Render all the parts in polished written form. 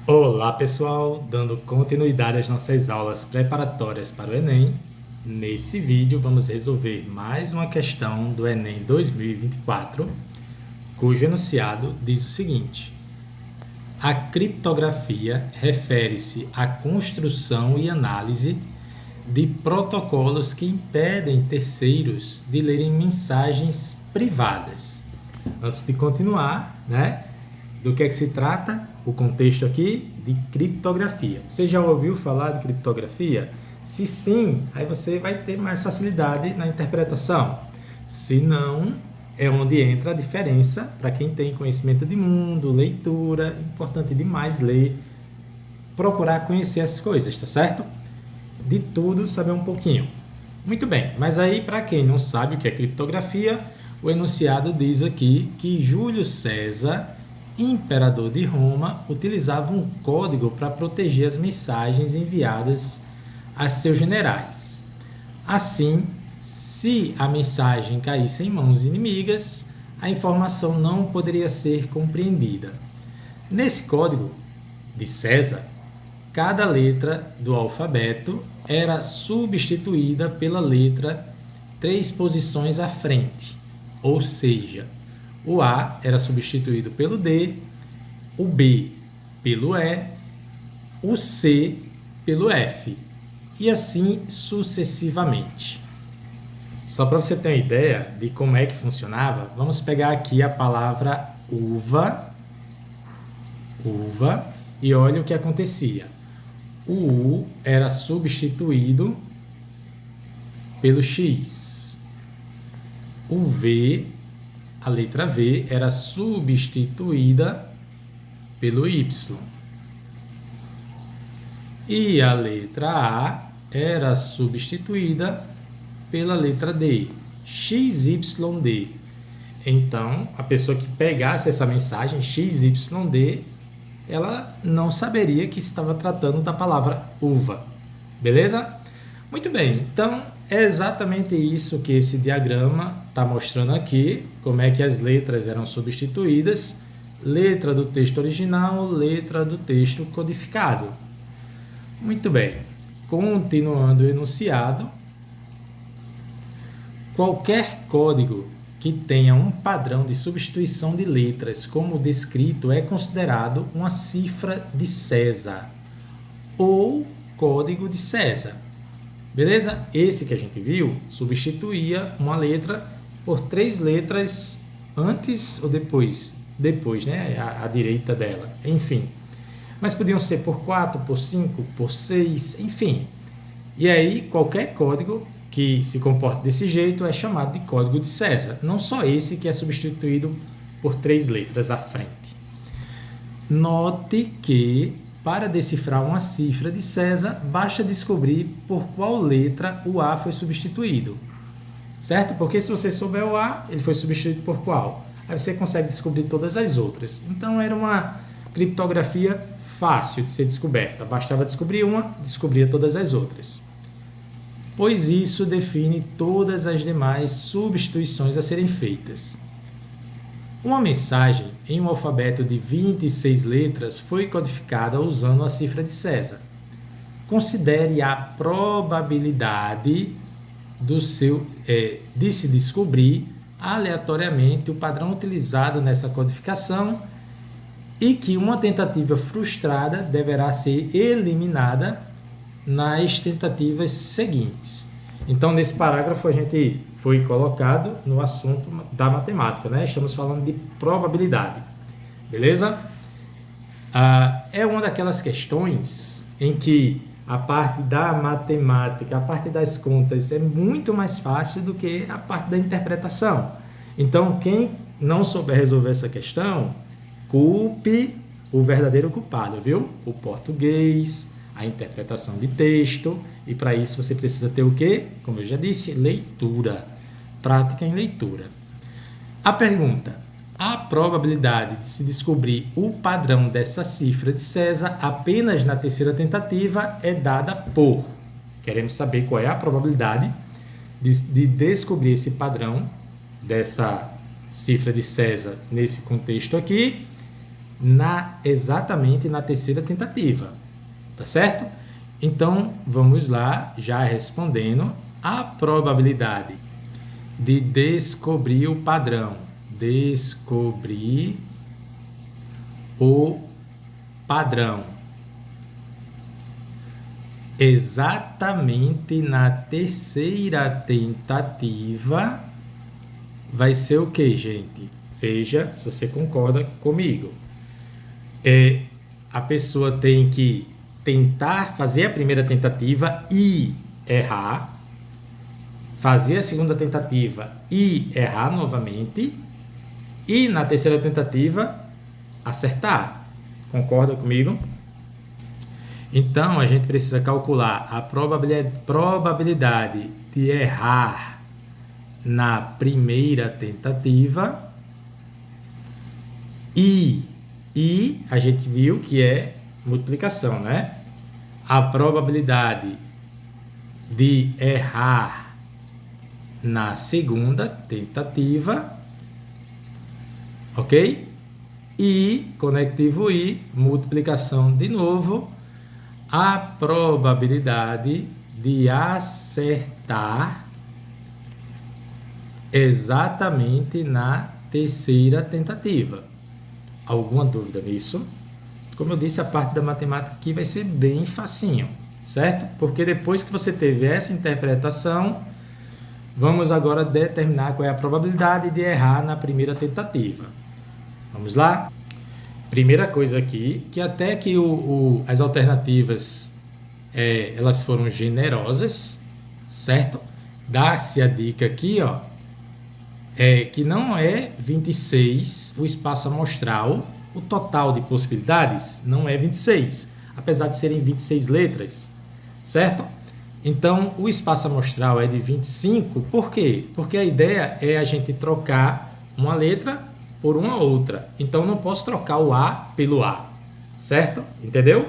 Olá pessoal, dando continuidade às nossas aulas preparatórias para o Enem. Nesse vídeo vamos resolver mais uma questão do Enem 2024, cujo enunciado diz o seguinte: a criptografia refere-se à construção e análise de protocolos que impedem terceiros de lerem mensagens privadas. Antes de continuar, do que é que se trata? O contexto aqui de criptografia. Você já ouviu falar de criptografia? Se sim, aí você vai ter mais facilidade na interpretação. Se não, é onde entra a diferença para quem tem conhecimento de mundo, leitura. É importante demais ler, procurar conhecer essas coisas, tá certo? De tudo saber um pouquinho. Muito bem, mas aí para quem não sabe o que é criptografia, o enunciado diz aqui que Júlio César, imperador de Roma, utilizava um código para proteger as mensagens enviadas a seus generais. Assim, se a mensagem caísse em mãos inimigas, a informação não poderia ser compreendida. Nesse código de César, cada letra do alfabeto era substituída pela letra 3 posições à frente, ou seja, o A era substituído pelo D, o B pelo E, o C pelo F, e assim sucessivamente. Só para você ter uma ideia de como é que funcionava, vamos pegar aqui a palavra uva, e olha o que acontecia. O U era substituído pelo X. O V, a letra V, era substituída pelo Y. E a letra A era substituída pela letra D, XYD. Então, a pessoa que pegasse essa mensagem, XYD, ela não saberia que estava tratando da palavra uva. Beleza? Muito bem, então é exatamente isso que esse diagrama está mostrando aqui, como é que as letras eram substituídas, letra do texto original, letra do texto codificado. Muito bem, continuando o enunciado, qualquer código que tenha um padrão de substituição de letras como descrito é considerado uma cifra de César ou código de César. Beleza? Esse que a gente viu substituía uma letra por 3 letras antes ou depois, né? À direita dela, enfim. Mas podiam ser por 4, por 5, por 6, enfim. E aí qualquer código que se comporta desse jeito é chamado de código de César. Não só esse que é substituído por 3 letras à frente. Note que, para decifrar uma cifra de César, basta descobrir por qual letra o A foi substituído. Certo? Porque se você souber o A, ele foi substituído por qual? Aí você consegue descobrir todas as outras. Então era uma criptografia fácil de ser descoberta. Bastava descobrir uma, descobria todas as outras. Pois isso define todas as demais substituições a serem feitas. Uma mensagem em um alfabeto de 26 letras foi codificada usando a cifra de César. Considere a probabilidade de se descobrir aleatoriamente o padrão utilizado nessa codificação e que uma tentativa frustrada deverá ser eliminada nas tentativas seguintes. Então, nesse parágrafo, a gente foi colocado no assunto da matemática, né? Estamos falando de probabilidade, beleza? É uma daquelas questões em que a parte da matemática, a parte das contas é muito mais fácil do que a parte da interpretação. Então, quem não souber resolver essa questão, culpe o verdadeiro culpado, viu? O português, a interpretação de texto, e para isso você precisa ter o quê? Como eu já disse, leitura, prática em leitura. A pergunta: a probabilidade de se descobrir o padrão dessa cifra de César apenas na terceira tentativa é dada por... Queremos saber qual é a probabilidade de descobrir esse padrão dessa cifra de César nesse contexto aqui, exatamente na terceira tentativa, tá certo? Então, vamos lá, já respondendo a probabilidade de descobrir o padrão. Descobrir o padrão. Exatamente na terceira tentativa vai ser o que, gente? Veja se você concorda comigo. A pessoa tem que tentar fazer a primeira tentativa e errar, fazer a segunda tentativa e errar novamente, e na terceira tentativa acertar. Concorda comigo? Então, a gente precisa calcular a probabilidade de errar na primeira tentativa e a gente viu que é multiplicação, né? A probabilidade de errar na segunda tentativa, ok? E, conectivo I, multiplicação de novo, a probabilidade de acertar exatamente na terceira tentativa. Alguma dúvida nisso? Como eu disse, a parte da matemática aqui vai ser bem facinho, certo? Porque depois que você teve essa interpretação, vamos agora determinar qual é a probabilidade de errar na primeira tentativa. Vamos lá? Primeira coisa aqui, que até que as alternativas elas foram generosas, certo? Dá-se a dica aqui, ó, que não é 26 o espaço amostral, o total de possibilidades não é 26, apesar de serem 26 letras, certo? Então, o espaço amostral é de 25, por quê? Porque a ideia é a gente trocar uma letra por uma outra. Então, eu não posso trocar o A pelo A, certo? Entendeu?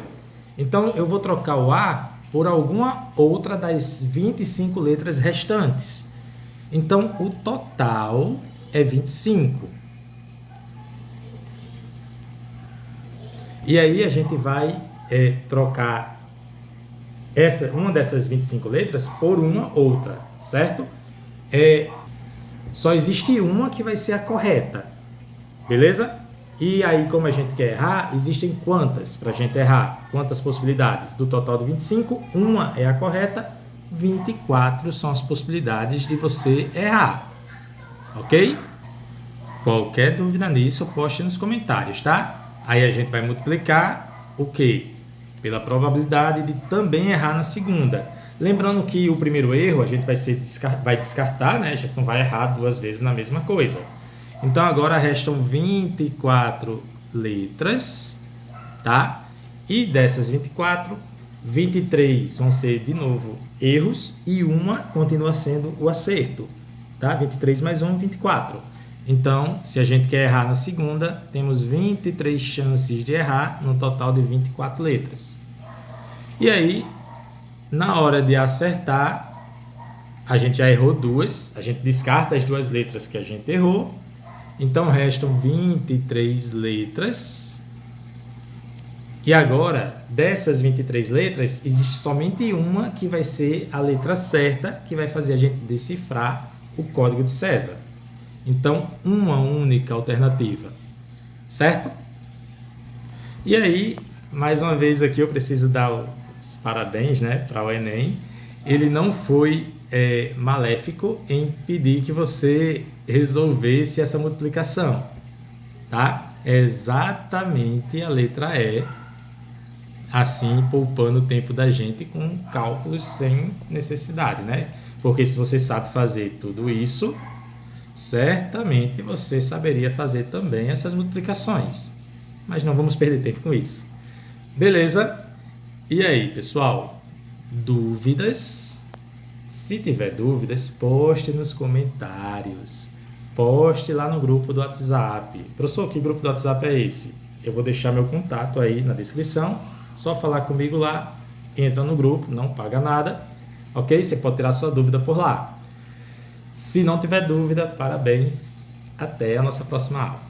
Então, eu vou trocar o A por alguma outra das 25 letras restantes. Então, o total é 25. E aí, a gente vai trocar uma dessas 25 letras por uma outra, certo? Só existe uma que vai ser a correta, beleza? E aí, como a gente quer errar, existem quantas para a gente errar? Quantas possibilidades? Do total de 25, uma é a correta, 24 são as possibilidades de você errar, ok? Qualquer dúvida nisso, poste nos comentários, tá? Aí a gente vai multiplicar o quê? Pela probabilidade de também errar na segunda. Lembrando que o primeiro erro a gente vai descartar, né? A gente não vai errar duas vezes na mesma coisa. Então agora restam 24 letras, tá? E dessas 24, 23 vão ser de novo erros e uma continua sendo o acerto, tá? 23 mais 1, 24. Então, se a gente quer errar na segunda, temos 23 chances de errar, no total de 24 letras. E aí, na hora de acertar, a gente já errou duas, a gente descarta as duas letras que a gente errou, então restam 23 letras. E agora, dessas 23 letras, existe somente uma que vai ser a letra certa, que vai fazer a gente decifrar o código de César. Então, uma única alternativa, certo? E aí, mais uma vez aqui eu preciso dar os parabéns, né, para o Enem. Ele não foi maléfico em pedir que você resolvesse essa multiplicação, tá? É exatamente a letra E, assim poupando o tempo da gente com cálculos sem necessidade, né? Porque se você sabe fazer tudo isso, certamente você saberia fazer também essas multiplicações. Mas não vamos perder tempo com isso. Beleza? E aí, pessoal? Dúvidas? Se tiver dúvidas, poste nos comentários. Poste lá no grupo do WhatsApp. Professor, que grupo do WhatsApp é esse? Eu vou deixar meu contato aí na descrição. Só falar comigo lá. Entra no grupo, não paga nada. Ok? Você pode tirar sua dúvida por lá. Se não tiver dúvida, parabéns. Até a nossa próxima aula.